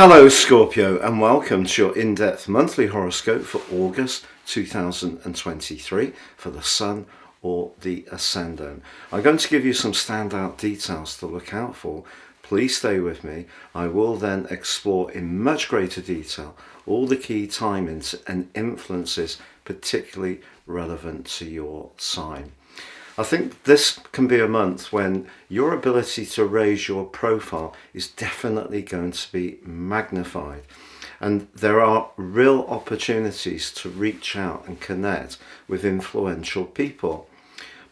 Hello Scorpio, and welcome to your in-depth monthly horoscope for August 2023 for the Sun or the Ascendant. I'm going to give you some standout details to look out for. Please stay with me. I will then explore in much greater detail all the key timings and influences particularly relevant to your sign. I think this can be a month when your ability to raise your profile is definitely going to be magnified, and there are real opportunities to reach out and connect with influential people.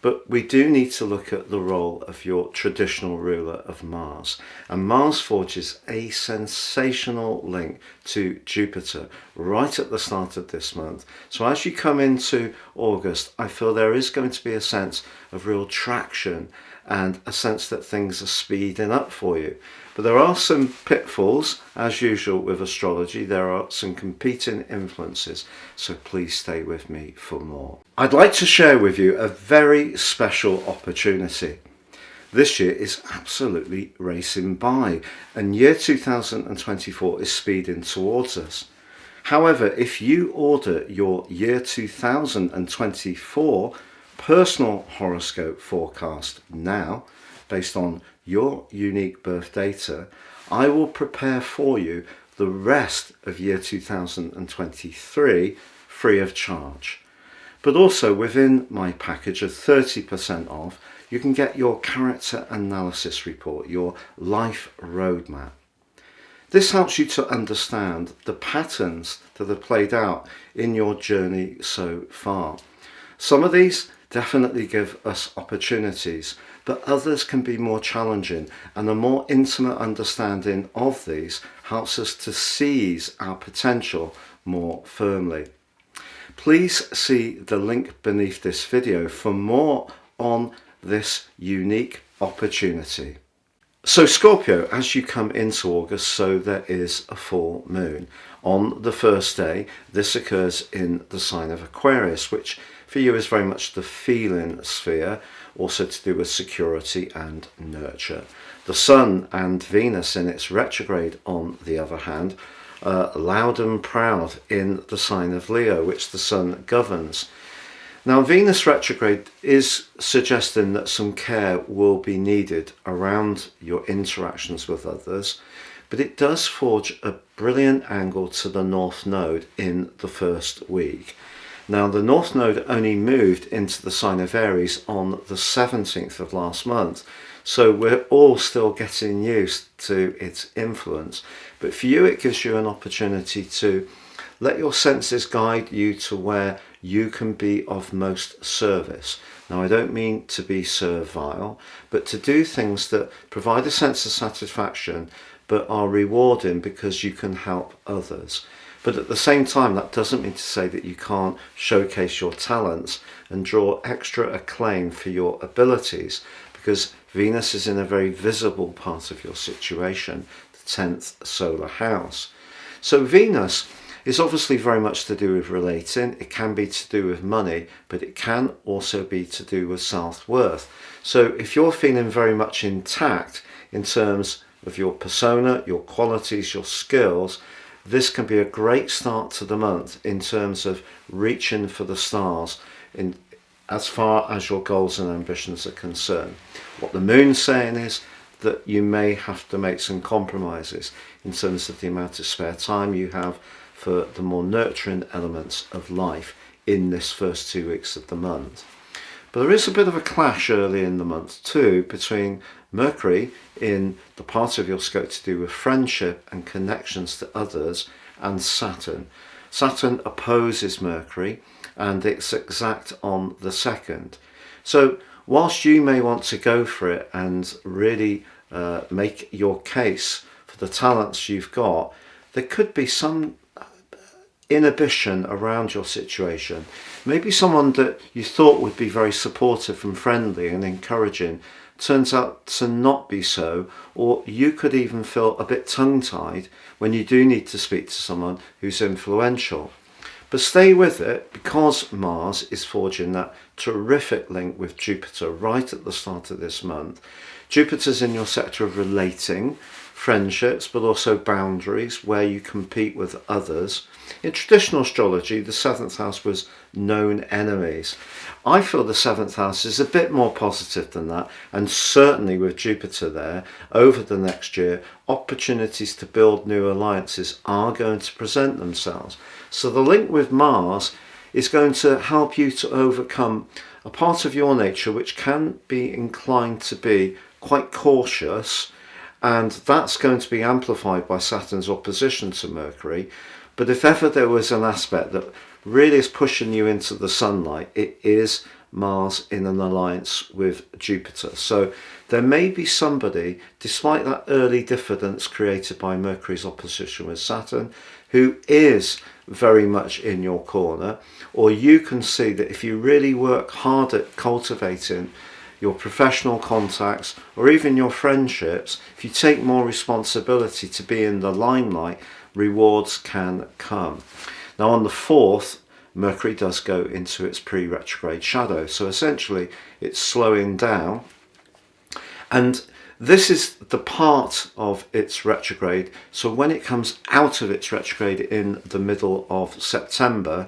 But we do need to look at the role of your traditional ruler of Mars. And Mars forges a sensational link to Jupiter right at the start of this month. So as you come into August, I feel there is going to be a sense of real traction and a sense that things are speeding up for you. But there are some pitfalls, as usual with astrology. There are some competing influences, so please stay with me for more. I'd like to share with you a very special opportunity. This year is absolutely racing by, and year 2024 is speeding towards us. However, if you order your year 2024 personal horoscope forecast now, based on your unique birth data, I will prepare for you the rest of year 2023 free of charge. But also within my package of 30% off, you can get your character analysis report, your life roadmap. This helps you to understand the patterns that have played out in your journey so far. Some of these definitely give us opportunities, but others can be more challenging, and a more intimate understanding of these helps us to seize our potential more firmly. Please see the link beneath this video for more on this unique opportunity. So Scorpio, as you come into August, so there is a full moon. On the first day, this occurs in the sign of Aquarius, which for you is very much the feeling sphere, also to do with security and nurture. The Sun and Venus in its retrograde, on the other hand, loud and proud in the sign of Leo, which the Sun governs. Now, Venus retrograde is suggesting that some care will be needed around your interactions with others, but it does forge a brilliant angle to the North Node in the first week. Now, the North Node only moved into the sign of Aries on the 17th of last month, so we're all still getting used to its influence. But for you, it gives you an opportunity to let your senses guide you to where you can be of most service. Now, I don't mean to be servile, but to do things that provide a sense of satisfaction but are rewarding because you can help others. But at the same time, that doesn't mean to say that you can't showcase your talents and draw extra acclaim for your abilities, because Venus is in a very visible part of your situation, the 10th solar house. So Venus is obviously very much to do with relating. It can be to do with money, but it can also be to do with self-worth. So if you're feeling very much intact in terms of your persona, your qualities, your skills, this can be a great start to the month in terms of reaching for the stars in as far as your goals and ambitions are concerned. What the moon's saying is that you may have to make some compromises in terms of the amount of spare time you have for the more nurturing elements of life in this first 2 weeks of the month. But there is a bit of a clash early in the month too between Mercury in the part of your scope to do with friendship and connections to others and Saturn. Saturn opposes Mercury, and it's exact on the 2nd. So whilst you may want to go for it and really make your case for the talents you've got, there could be some inhibition around your situation. Maybe someone that you thought would be very supportive and friendly and encouraging turns out to not be so, or you could even feel a bit tongue-tied when you do need to speak to someone who's influential. But stay with it, because Mars is forging that terrific link with Jupiter right at the start of this month. Jupiter's in your sector of relating, friendships, but also boundaries where you compete with others. In traditional astrology, the 7th house was known enemies. I feel the 7th house is a bit more positive than that, and certainly with Jupiter there, over the next year, opportunities to build new alliances are going to present themselves. So the link with Mars is going to help you to overcome a part of your nature which can be inclined to be quite cautious, and that's going to be amplified by Saturn's opposition to Mercury. But if ever there was an aspect that really is pushing you into the sunlight, it is Mars in an alliance with Jupiter. So there may be somebody, despite that early diffidence created by Mercury's opposition with Saturn, who is very much in your corner, or you can see that if you really work hard at cultivating your professional contacts or even your friendships, if you take more responsibility to be in the limelight, rewards can come. Now on the 4th, Mercury does go into its pre-retrograde shadow, so essentially it's slowing down, and this is the part of its retrograde. So when it comes out of its retrograde in the middle of September,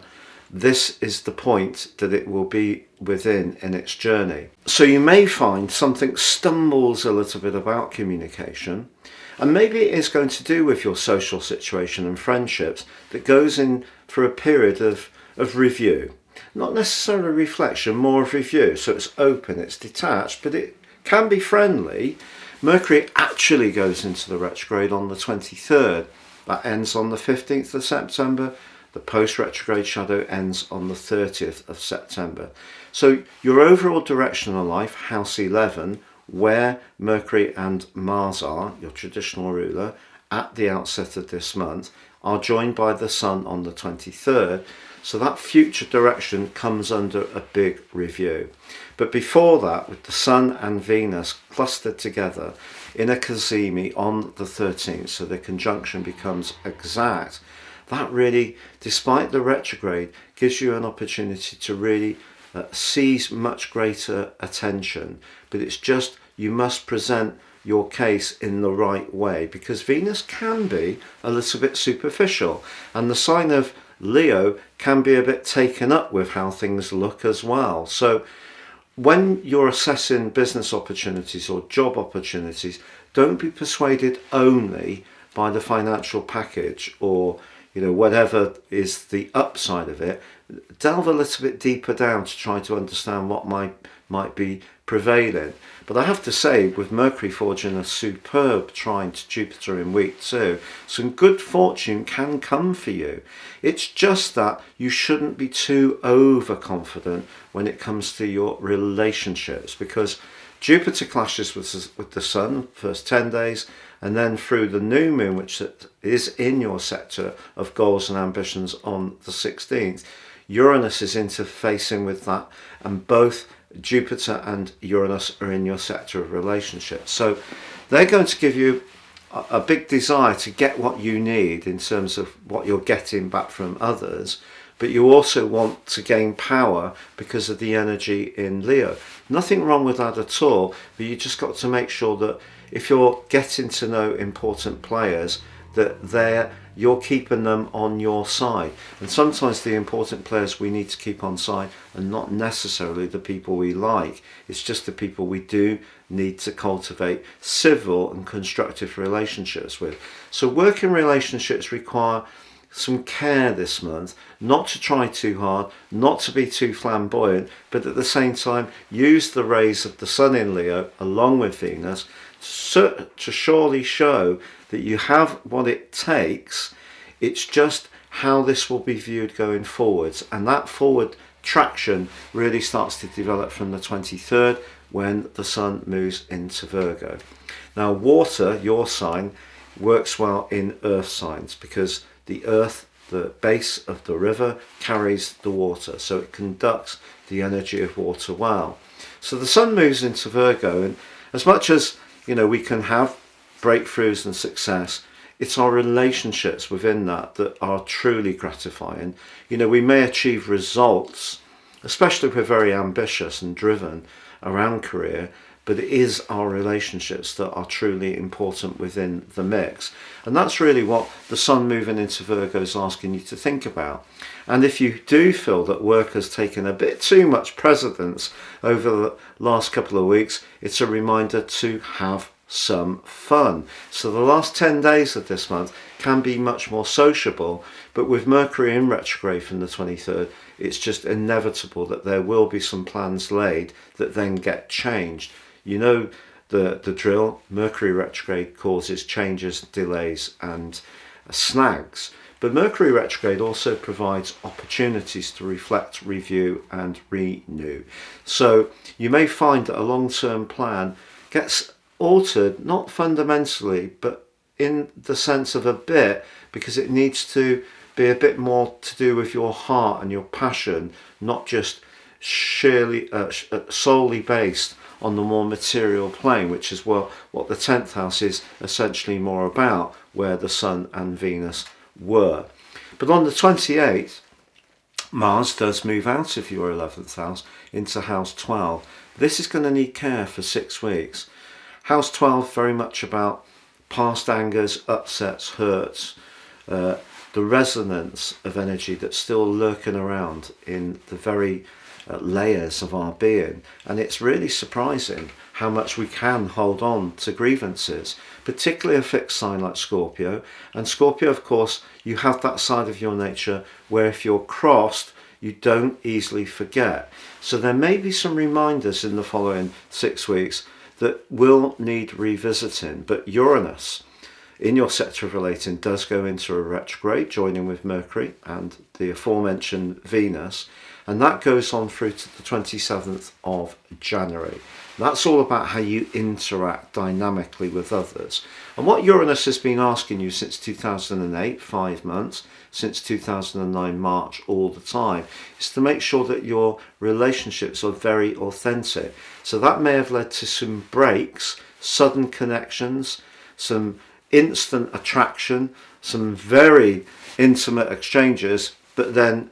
this is the point that it will be within in its journey. So you may find something stumbles a little bit about communication, and maybe it is going to do with your social situation and friendships that goes in for a period of review. Not necessarily reflection, more of review. So it's open, it's detached, but it can be friendly. Mercury actually goes into the retrograde on the 23rd. That ends on the 15th of September. The post-retrograde shadow ends on the 30th of September. So your overall direction of life, house 11, where Mercury and Mars are, your traditional ruler, at the outset of this month, are joined by the Sun on the 23rd. So that future direction comes under a big review. But before that, with the Sun and Venus clustered together in a cazimi on the 13th, so the conjunction becomes exact, that really, despite the retrograde, gives you an opportunity to really seize much greater attention. But it's just, you must present your case in the right way, because Venus can be a little bit superficial, and the sign of Leo can be a bit taken up with how things look as well. So when you're assessing business opportunities or job opportunities, don't be persuaded only by the financial package or whatever is the upside of it. Delve a little bit deeper down to try to understand what might be prevailing. But I have to say, with Mercury forging a superb trine to Jupiter in week 2, some good fortune can come for you. It's just that you shouldn't be too overconfident when it comes to your relationships, because Jupiter clashes with the Sun first 10 days, and then through the new moon, which is in your sector of goals and ambitions on the 16th, Uranus is interfacing with that, and both Jupiter and Uranus are in your sector of relationships. So they're going to give you a big desire to get what you need in terms of what you're getting back from others, but you also want to gain power because of the energy in Leo. Nothing wrong with that at all, but you just got to make sure that if you're getting to know important players, that you're keeping them on your side. And sometimes the important players we need to keep on side are not necessarily the people we like. It's just the people we do need to cultivate civil and constructive relationships with. So working relationships require some care this month, not to try too hard, not to be too flamboyant, but at the same time use the rays of the Sun in Leo along with Venus to surely show that you have what it takes. It's just how this will be viewed going forwards, and that forward traction really starts to develop from the 23rd when the Sun moves into Virgo. Now water, your sign, works well in earth signs because the earth, the base of the river, carries the water, so it conducts the energy of water well. So the Sun moves into Virgo, and as much as we can have breakthroughs and success, it's our relationships within that are truly gratifying. We may achieve results, especially if we're very ambitious and driven around career, but it is our relationships that are truly important within the mix. And that's really what the Sun moving into Virgo is asking you to think about. And if you do feel that work has taken a bit too much precedence over the last couple of weeks, it's a reminder to have some fun. So the last 10 days of this month can be much more sociable, but with Mercury in retrograde from the 23rd, it's just inevitable that there will be some plans laid that then get changed. You know the drill. Mercury retrograde causes changes, delays and snags. But Mercury retrograde also provides opportunities to reflect, review and renew. So you may find that a long-term plan gets altered, not fundamentally, but in the sense of a bit, because it needs to be a bit more to do with your heart and your passion, not just solely based on the more material plane, which is what the 10th house is essentially more about, where the Sun and Venus were. But on the 28th, Mars does move out of your 11th house into house 12. This is going to need care for 6 weeks. House 12, very much about past angers, upsets, hurts, the resonance of energy that's still lurking around in the very layers of our being. And it's really surprising how much we can hold on to grievances, particularly a fixed sign like Scorpio. And Scorpio, of course, you have that side of your nature where if you're crossed, you don't easily forget. So there may be some reminders in the following 6 weeks that will need revisiting. But Uranus in your sector of relating does go into a retrograde, joining with Mercury and the aforementioned Venus, and that goes on through to the 27th of January. That's all about how you interact dynamically with others. And what Uranus has been asking you since 2008, 5 months, since 2009 March, all the time, is to make sure that your relationships are very authentic. So that may have led to some breaks, sudden connections, some instant attraction, some very intimate exchanges, but then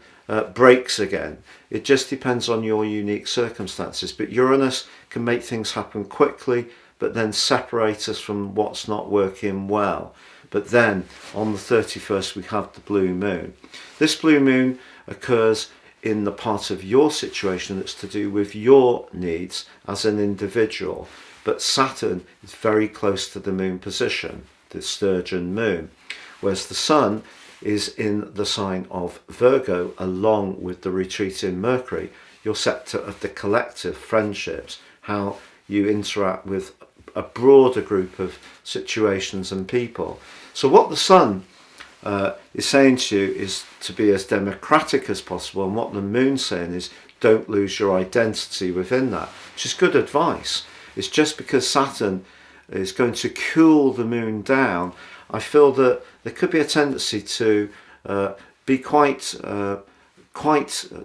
breaks again. It just depends on your unique circumstances. But Uranus can make things happen quickly, but then separate us from what's not working well. But then on the 31st we have the blue moon. This blue moon occurs in the part of your situation that's to do with your needs as an individual. But Saturn is very close to the moon position, the sturgeon moon, whereas the Sun is in the sign of Virgo along with the retreating Mercury, your sector of the collective friendships, how you interact with a broader group of situations and people. So what the Sun is saying to you is to be as democratic as possible, and what the Moon's saying is don't lose your identity within that, which is good advice. It's just because Saturn is going to cool the Moon down, I feel that there could be a tendency to be quite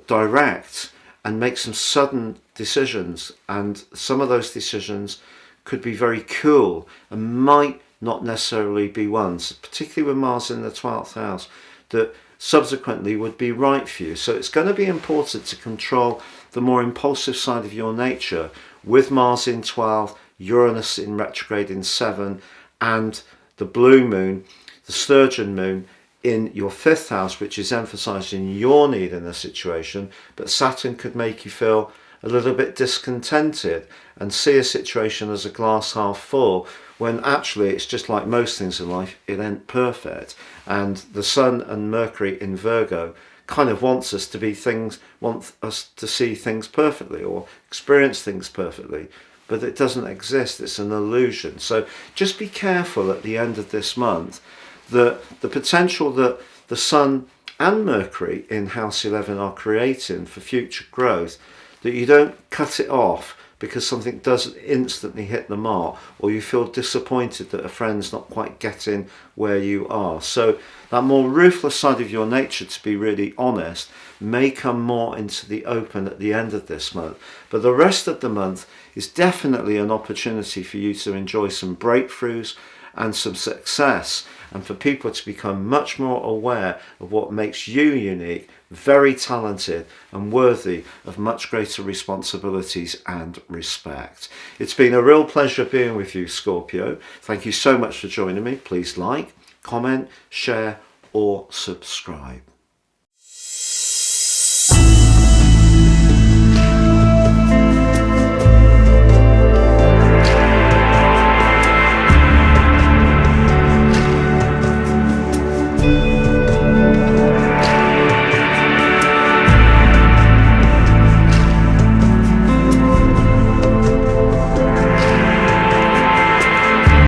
direct and make some sudden decisions, and some of those decisions could be very cool and might not necessarily be ones, particularly with Mars in the 12th house, that subsequently would be right for you. So it's going to be important to control the more impulsive side of your nature with Mars in 12, Uranus in retrograde in 7, and the blue moon, the sturgeon moon, in your 5th house, which is emphasizing your need in a situation. But Saturn could make you feel a little bit discontented and see a situation as a glass half full, when actually it's just like most things in life, it ain't perfect. And the Sun and Mercury in Virgo kind of wants us to see things perfectly or experience things perfectly, but it doesn't exist. It's an illusion. So just be careful at the end of this month that the potential that the Sun and Mercury in House 11 are creating for future growth, that you don't cut it off because something doesn't instantly hit the mark, or you feel disappointed that a friend's not quite getting where you are. So that more ruthless side of your nature, to be really honest, may come more into the open at the end of this month. But the rest of the month is definitely an opportunity for you to enjoy some breakthroughs and some success, and for people to become much more aware of what makes you unique, very talented and worthy of much greater responsibilities and respect. It's been a real pleasure being with you, Scorpio. Thank you so much for joining me. Please like, comment, share or subscribe.